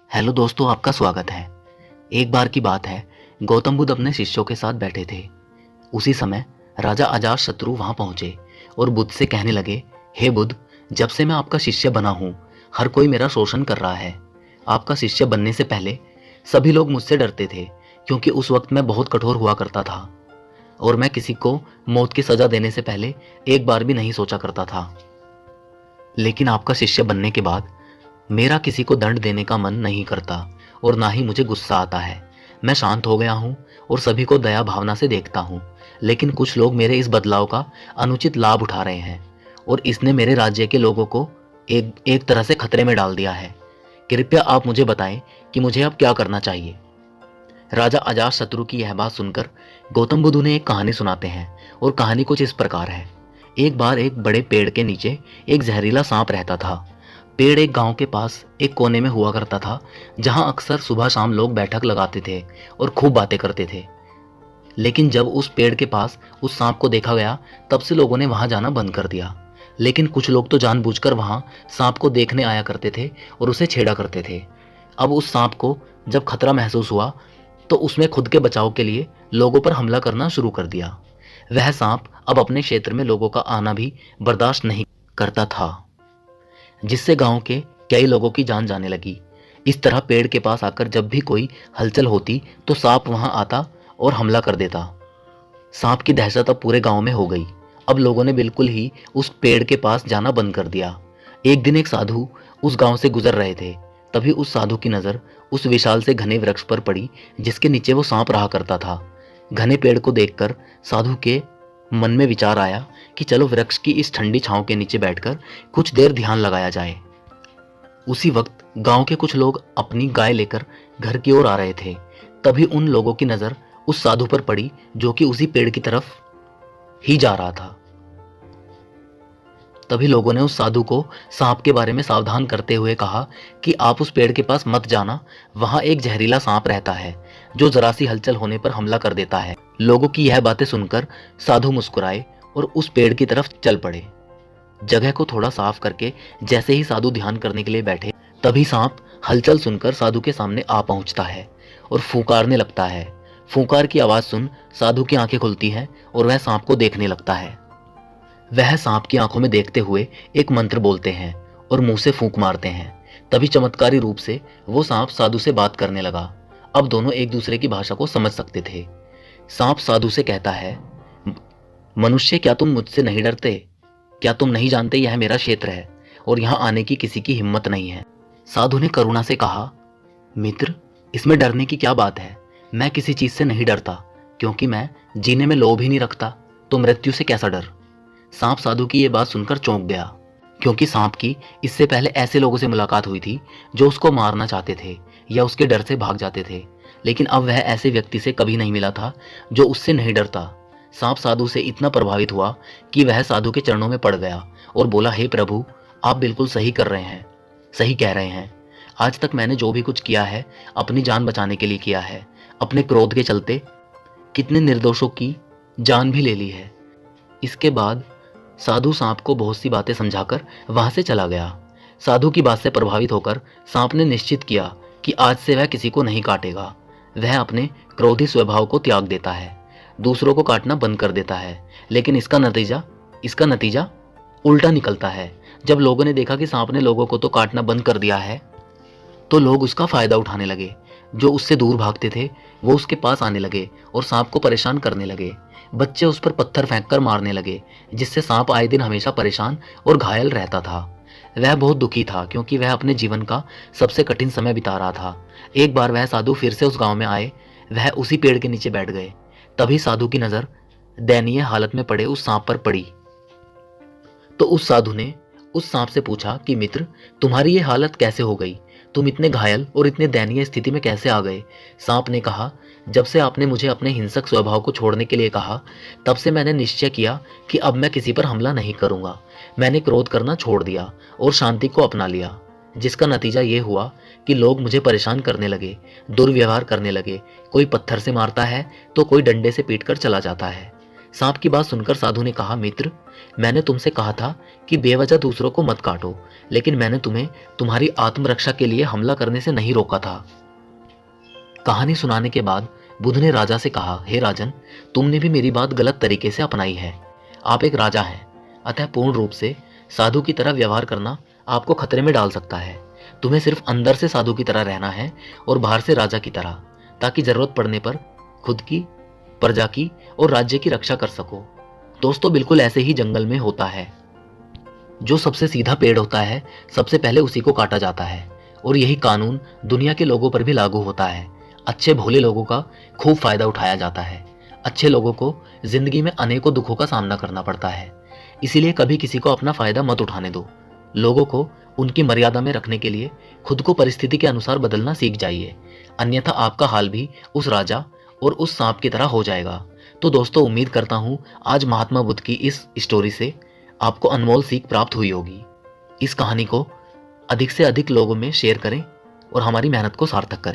Hello दोस्तों, आपका स्वागत है। एक बार की बात है, गौतम बुद्ध अपने शिष्यों के साथ बैठे थे। उसी समय राजा अजातशत्रु वहां पहुंचे और बुद्ध से कहने लगे, हे बुद्ध, जब से मैं आपका शिष्य बना हूं, हर कोई मेरा शोषण कर रहा है। आपका शिष्य बनने से पहले सभी लोग मुझसे डरते थे, क्योंकि उस वक्त मैं बहुत कठोर हुआ करता था और मैं किसी को मौत की सजा देने से पहले एक बार भी नहीं सोचा करता था। लेकिन आपका शिष्य बनने के बाद मेरा किसी को दंड देने का मन नहीं करता और ना ही मुझे गुस्सा आता है। मैं शांत हो गया हूँ और सभी को दया भावना से देखता हूँ। लेकिन कुछ लोग मेरे इस बदलाव का अनुचित लाभ उठा रहे हैं और इसने मेरे राज्य के लोगों को एक तरह से खतरे में डाल दिया है। कृपया आप मुझे बताएं कि मुझे अब क्या करना चाहिए। राजा अजातशत्रु की यह बात सुनकर गौतम बुद्ध उन्हें एक कहानी सुनाते हैं और कहानी कुछ इस प्रकार है। एक बार एक बड़े पेड़ के नीचे एक जहरीला सांप रहता था। पेड़ एक गांव के पास एक कोने में हुआ करता था, जहां अक्सर सुबह शाम लोग बैठक लगाते थे और खूब बातें करते थे। लेकिन जब उस पेड़ के पास उस सांप को देखा गया, तब से लोगों ने वहां जाना बंद कर दिया। लेकिन कुछ लोग तो जानबूझकर वहां सांप को देखने आया करते थे और उसे छेड़ा करते थे। अब उस सांप को जब खतरा महसूस हुआ, तो उसने खुद के बचाव के लिए लोगों पर हमला करना शुरू कर दिया। वह सांप अब अपने क्षेत्र में लोगों का आना भी बर्दाश्त नहीं करता था, जिससे गांव के कई लोगों की जान जाने लगी। इस तरह पेड़ के पास आकर जब भी कोई हलचल होती, तो सांप वहां आता और हमला कर देता। सांप की दहशत अब पूरे गांव में हो गई। अब लोगों ने बिल्कुल ही उस पेड़ के पास जाना बंद कर दिया। एक दिन एक साधु उस गांव से गुजर रहे थे। तभी उस साधु की नजर उस विशाल से घने वृक्ष पर पड़ी, जिसके नीचे वो सांप रहा करता था। घने पेड़ को देखकर साधु के मन में विचार आया कि चलो वृक्ष की इस ठंडी छांव के नीचे बैठकर कुछ देर ध्यान लगाया जाए। उसी वक्त गांव के कुछ लोग अपनी गाय लेकर घर की ओर आ रहे थे। तभी उन लोगों की नजर उस साधु पर पड़ी, जो कि उसी पेड़ की तरफ ही जा रहा था। तभी लोगों ने उस साधु को सांप के बारे में सावधान करते हुए कहा कि आप उस पेड़ के पास मत जाना, वहां एक जहरीला सांप रहता है जो जरा सी हलचल होने पर हमला कर देता है। लोगों की यह बातें सुनकर साधु मुस्कुराए और उस पेड़ की तरफ चल पड़े। जगह को थोड़ा साफ करके जैसे ही साधु ध्यान करने के लिए बैठे, तभी सांप हलचल सुनकर साधु के सामने आ पहुंचता है और फूंकारने लगता है। फूंकार की आवाज सुन साधु की आंखें खुलती हैं और वह सांप को देखने लगता है। वह सांप की आंखों में देखते हुए एक मंत्र बोलते हैं और मुंह से फूंक मारते हैं। तभी चमत्कारी रूप से वो सांप साधु से बात करने लगा। अब दोनों एक दूसरे की भाषा को समझ सकते थे। सांप साधु से कहता है, मनुष्य, क्या तुम मुझसे नहीं डरते? क्या तुम नहीं जानते यह मेरा क्षेत्र है और यहाँ आने की किसी की हिम्मत नहीं है? साधु ने करुणा से कहा, मित्र, इसमें डरने की क्या बात है? मैं किसी चीज से नहीं डरता, क्योंकि मैं जीने में लोभ ही नहीं रखता, तो मृत्यु से कैसा डर? सांप साधु की यह बात सुनकर चौंक गया, क्योंकि सांप की इससे पहले ऐसे लोगों से मुलाकात हुई थी जो उसको मारना चाहते थे या उसके डर से भाग जाते थे। लेकिन अब वह ऐसे व्यक्ति से कभी नहीं मिला था जो उससे नहीं डरता। सांप साधु से इतना प्रभावित हुआ कि वह साधु के चरणों में पड़ गया और बोला, हे प्रभु, आप बिल्कुल सही कर रहे हैं, सही कह रहे हैं। आज तक मैंने जो भी कुछ किया है अपनी जान बचाने के लिए किया है। अपने क्रोध के चलते कितने निर्दोषों की जान भी ले ली है। इसके बाद साधु सांप को बहुत सी बातें समझाकर वहां से चला गया। साधु की बात से प्रभावित होकर सांप ने निश्चित किया कि आज से वह किसी को नहीं काटेगा। वह अपने क्रोधी स्वभाव को त्याग देता है, दूसरों को काटना बंद कर देता है। लेकिन इसका नतीजा उल्टा निकलता है। जब लोगों ने देखा कि सांप ने लोगों को तो काटना बंद कर दिया है, तो लोग उसका फायदा उठाने लगे। जो उससे दूर भागते थे वो उसके पास आने लगे और सांप को परेशान करने लगे। बच्चे उस पर पत्थर फेंककर मारने लगे, जिससे सांप आए दिन हमेशा परेशान और घायल रहता था। वह बहुत दुखी था, क्योंकि वह अपने जीवन का सबसे कठिन समय बिता रहा था। एक बार वह साधु फिर से उस गांव में आए। वह उसी पेड़ के नीचे बैठ गए। तभी साधु की नजर दयनीय हालत में पड़े उस सांप पर पड़ी। तो उस साधु ने उस सांप से पूछा कि मित्र, तुम्हारी ये हालत कैसे हो गई? तुम इतने घायल और इतने दयनीय स्थिति में कैसे आ गए? सांप ने कहा, जब से आपने मुझे अपने हिंसक स्वभाव को छोड़ने के लिए कहा, तब से मैंने निश्चय किया कि अब मैं किसी पर हमला नहीं करूंगा। मैंने क्रोध करना छोड़ दिया और शांति को अपना लिया, जिसका नतीजा ये हुआ कि लोग मुझे परेशान करने लगे, दुर्व्यवहार करने लगे। कोई पत्थर से मारता है तो कोई डंडे से पीटकर चला जाता है। सांप की बात सुनकर साधु ने कहा, मित्र, मैंने तुमसे कहा था कि बेवजह दूसरों को मत काटो, लेकिन मैंने तुम्हें तुम्हारी आत्मरक्षा के लिए हमला करने से नहीं रोका था। कहानी सुनाने के बाद बुद्ध ने राजा से कहा, हे राजन, तुमने भी मेरी बात गलत तरीके से अपनाई है। आप एक राजा हैं, अतः पूर्ण रूप से साधु की तरह व्यवहार करना आपको खतरे में डाल सकता है। तुम्हें सिर्फ अंदर से साधु की तरह रहना है और बाहर से राजा की तरह, ताकि जरूरत पड़ने पर खुद की, प्रजा की और राज्य की रक्षा कर सको। दोस्तों, बिल्कुल ऐसे ही जंगल में होता है। जो सबसे सीधा पेड़ होता है, सबसे पहले उसी को काटा जाता है, और यही कानून दुनिया के लोगों पर भी लागू होता है। अच्छे भोले लोगों का खूब फायदा उठाया जाता है। अच्छे लोगों को जिंदगी में अनेकों दुखों का सामना करना पड़ता है, इसीलिए कभी किसी को अपना फायदा मत उठाने दो। लोगों को उनकी मर्यादा में रखने के लिए खुद को परिस्थिति के अनुसार बदलना सीख जाइए, अन्यथा आपका हाल भी उस राजा और उस सांप की तरह हो जाएगा। तो दोस्तों, उम्मीद करता हूं आज महात्मा बुद्ध की इस स्टोरी से आपको अनमोल सीख प्राप्त हुई होगी। इस कहानी को अधिक से अधिक लोगों में शेयर करें और हमारी मेहनत को सार्थक करें।